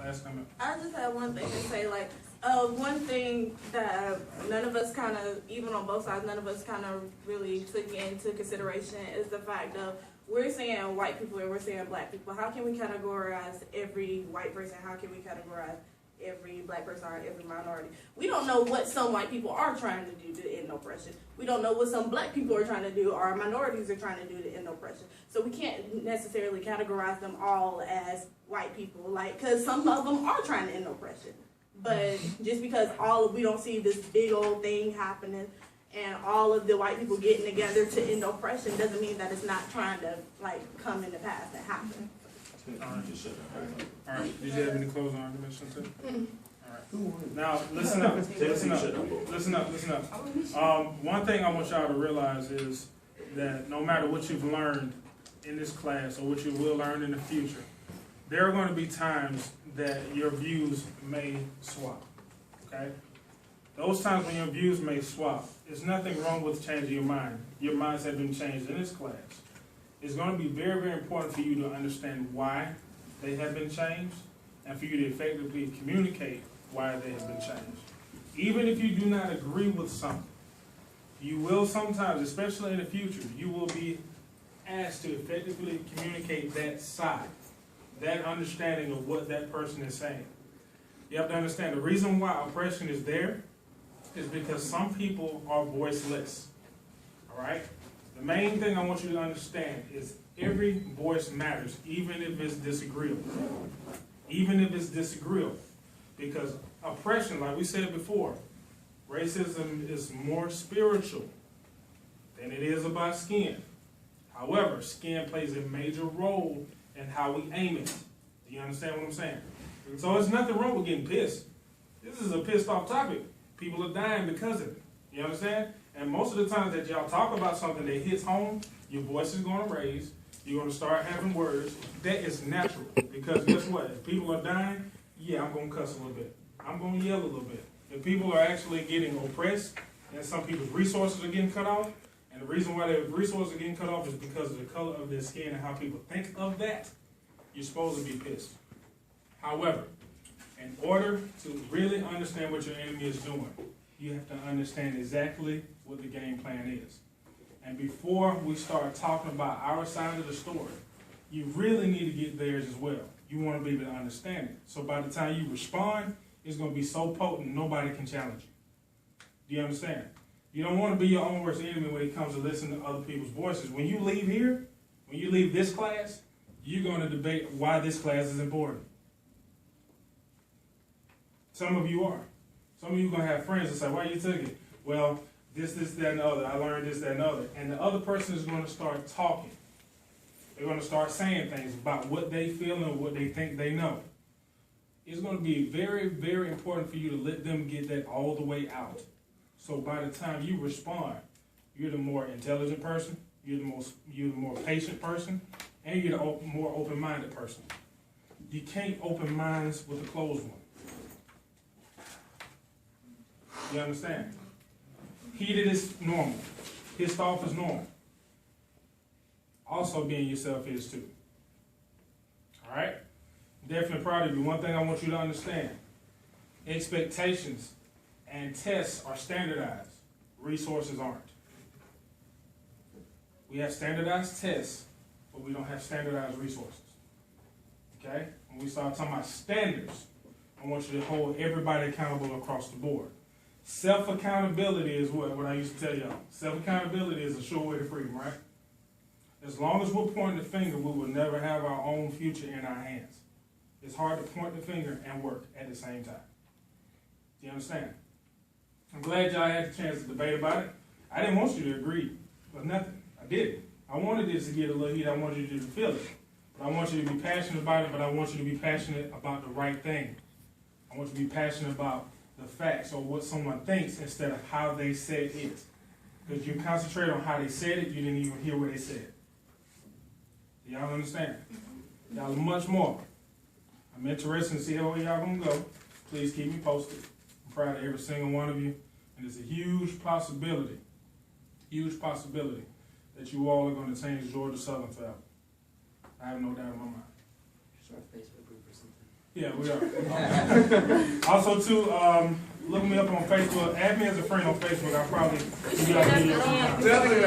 last comment. I just had one thing to say, like, one thing that none of us kind of, even on both sides, none of us kind of really took into consideration is the fact of we're saying white people and we're saying black people. How can we categorize every white person? How can we categorize every black person or every minority? We don't know what some white people are trying to do to end oppression. We don't know what some black people are trying to do or minorities are trying to do to end oppression. So we can't necessarily categorize them all as white people, like, because some of them are trying to end oppression. But just because we don't see this big old thing happening and all of the white people getting together to end oppression doesn't mean that it's not trying to, like, come into pass and happen. All right. Did you have any closing arguments, Chantel? All right. Now, listen up. One thing I want y'all to realize is that no matter what you've learned in this class or what you will learn in the future, there are going to be times that your views may swap, okay? Those times when your views may swap, there's nothing wrong with changing your mind. Your minds have been changed in this class. It's going to be very, very important for you to understand why they have been changed and for you to effectively communicate why they have been changed. Even if you do not agree with something, you will sometimes, especially in the future, you will be asked to effectively communicate that side, that understanding of what that person is saying. You have to understand the reason why oppression is there is because some people are voiceless, all right? The main thing I want you to understand is every voice matters, even if it's disagreeable. Even if it's disagreeable. Because oppression, like we said before, racism is more spiritual than it is about skin. However, skin plays a major role in how we aim it. Do you understand what I'm saying? So there's nothing wrong with getting pissed. This is a pissed off topic. People are dying because of it. You understand? And most of the times that y'all talk about something that hits home, your voice is going to raise. You're going to start having words. That is natural. Because guess what? If people are dying, yeah, I'm going to cuss a little bit. I'm going to yell a little bit. If people are actually getting oppressed and some people's resources are getting cut off, and the reason why their resources are getting cut off is because of the color of their skin and how people think of that, you're supposed to be pissed. However, in order to really understand what your enemy is doing, you have to understand exactly what the game plan is. And before we start talking about our side of the story, you really need to get theirs as well. You want to be able to understand it. So by the time you respond, it's going to be so potent, nobody can challenge you. Do you understand? You don't want to be your own worst enemy when it comes to listening to other people's voices. When you leave here, when you leave this class, you're going to debate why this class is important. Some of you are. Some of you are going to have friends that say, why you took it? Well, this, that, and the other. I learned this, that, and the other. And the other person is going to start talking. They're going to start saying things about what they feel and what they think they know. It's going to be very, very important for you to let them get that all the way out. So by the time you respond, you're the more intelligent person, you're the more patient person, and you're the more open-minded person. You can't open minds with a closed one. You understand? Heated is normal. Pissed off is normal. Also being yourself is too. All right? Definitely proud of you. One thing I want you to understand. Expectations and tests are standardized. Resources aren't. We have standardized tests, but we don't have standardized resources. Okay? When we start talking about standards, I want you to hold everybody accountable across the board. Self-accountability is what I used to tell y'all. Self-accountability is a sure way to freedom, right? As long as we're pointing the finger, we will never have our own future in our hands. It's hard to point the finger and work at the same time. Do you understand? I'm glad y'all had the chance to debate about it. I didn't want you to agree with nothing. I didn't. I wanted this to get a little heat. I wanted you to feel it. But I want you to be passionate about it, but I want you to be passionate about the right thing. I want you to be passionate about the facts or what someone thinks instead of how they said it. Because you concentrate on how they said it, you didn't even hear what they said. Y'all understand? Y'all are much more. I'm interested to see how y'all gonna go. Please keep me posted. I'm proud of every single one of you. And it's a huge possibility that you all are going to change Georgia Southern forever. I have no doubt in my mind. Start a Facebook group or something. Yeah, we are. Also, too, look me up on Facebook. Add me as a friend on Facebook. I'll probably give you like a video. Definitely,